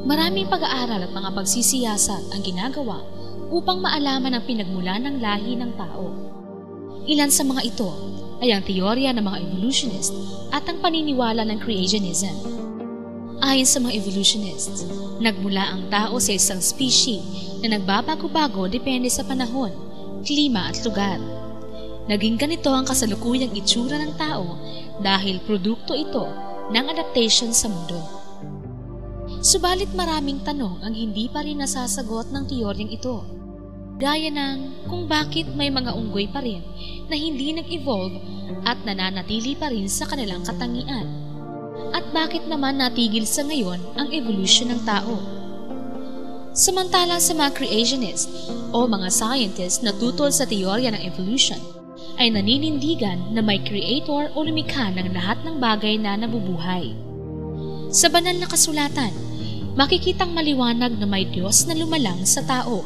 Maraming pag-aaral at mga pagsisiyasat ang ginagawa upang maalaman ang pinagmulan ng lahi ng tao. Ilan sa mga ito ay ang teorya ng mga evolutionist at ang paniniwala ng creationism. Ayon sa mga evolutionists, nagmula ang tao sa isang species na nagbabago-bago depende sa panahon, klima at lugar. Naging ganito ang kasalukuyang itsura ng tao dahil produkto ito ng adaptation sa mundo. Subalit maraming tanong ang hindi pa rin nasasagot ng teoryang ito. Gaya ng kung bakit may mga unggoy pa rin na hindi nag-evolve at nananatili pa rin sa kanilang katangian. At bakit naman natigil sa ngayon ang evolution ng tao? Samantala sa mga creationist o mga scientist na tutol sa teorya ng evolution ay naninindigan na may creator o lumikha ng lahat ng bagay na nabubuhay. Sa banal na kasulatan, makikitang maliwanag na may Diyos na lumalang sa tao,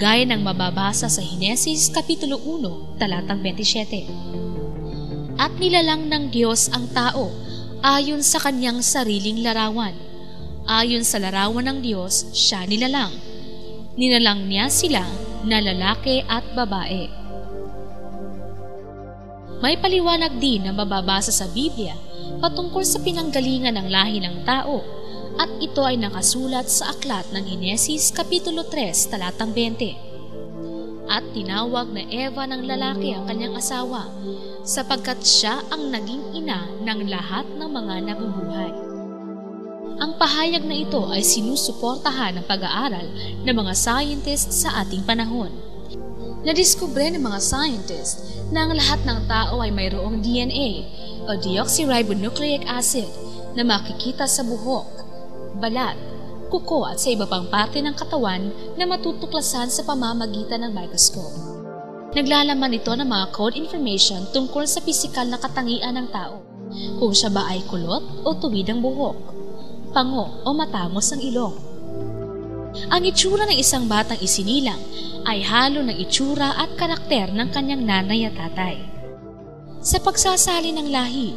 gaya ng mababasa sa Henesis Kapitulo 1, talatang 27. At nilalang ng Diyos ang tao ayon sa kanyang sariling larawan. Ayon sa larawan ng Diyos, siya nilalang. Nilalang niya sila na lalaki at babae. May paliwanag din na mababasa sa Biblia patungkol sa pinanggalingan ng lahi ng tao at ito ay nakasulat sa aklat ng Henesis Kapitulo 3, talatang 20. At tinawag na Eva ng lalaki ang kanyang asawa sapagkat siya ang naging ina ng lahat ng mga nabubuhay. Ang pahayag na ito ay sinusuportahan ng pag-aaral ng mga scientist sa ating panahon. Nadiskubre ng mga scientist na ang lahat ng tao ay mayroong DNA o deoxyribonucleic acid na makikita sa buhok, balat, kuko at sa iba pang parte ng katawan na matutuklasan sa pamamagitan ng microscope. Naglalaman ito ng mga code information tungkol sa pisikal na katangian ng tao, kung siya ba ay kulot o tuwid ang buhok, pango o matangos ang ilong. Ang itsura ng isang batang isinilang ay halo ng itsura at karakter ng kanyang nanay at tatay. Sa pagsasali ng lahi,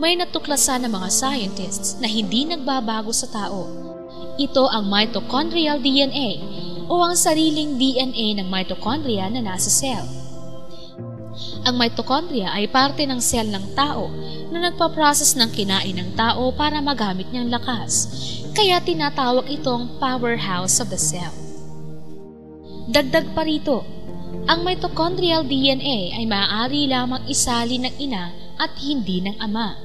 may natuklasan ng mga scientists na hindi nagbabago sa tao. Ito ang mitochondrial DNA o ang sariling DNA ng mitochondria na nasa cell. Ang mitochondria ay parte ng cell ng tao na nagpaprocess ng kinain ng tao para magamit niyang lakas, kaya tinatawag itong powerhouse of the cell. Dagdag pa rito, ang mitochondrial DNA ay maaari lamang isali ng ina at hindi ng ama.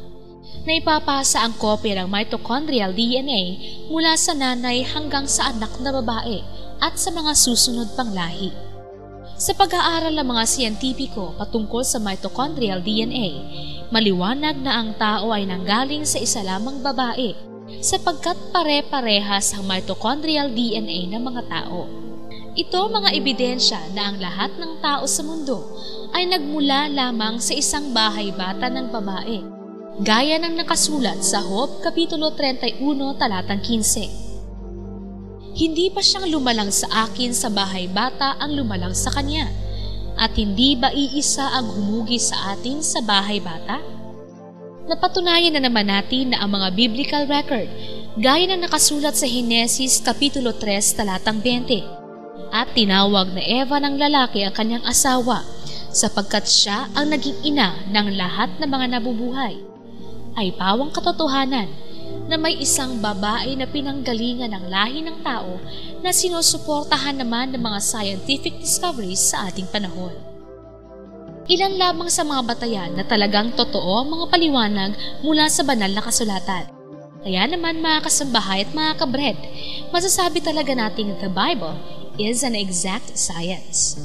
Naipapasa ang kopya ng mitochondrial DNA mula sa nanay hanggang sa anak na babae at sa mga susunod pang lahi. Sa pag-aaral ng mga siyentipiko patungkol sa mitochondrial DNA, maliwanag na ang tao ay nanggaling sa isa lamang babae sapagkat pare-parehas ang mitochondrial DNA ng mga tao. Ito mga ebidensya na ang lahat ng tao sa mundo ay nagmula lamang sa isang bahay bata ng babae, gaya ng nakasulat sa Job Kapitulo 31, talatang 15. Hindi pa siyang lumalang sa akin sa bahay bata ang lumalang sa kanya, at hindi ba iisa ang humugi sa atin sa bahay bata? Napatunayan na naman natin na ang mga biblical record, gaya ng nakasulat sa Henesis Kapitulo 3, talatang 20, at tinawag na Eva ng lalaki ang kanyang asawa, sapagkat siya ang naging ina ng lahat ng mga nabubuhay, ay pawang katotohanan na may isang babae na pinanggalingan ng lahi ng tao na sinusuportahan naman ng mga scientific discoveries sa ating panahon. Ilan lamang sa mga batayan na talagang totoo ang mga paliwanag mula sa banal na kasulatan. Kaya naman mga kasambahay at mga kabred, masasabi talaga nating the Bible is an exact science.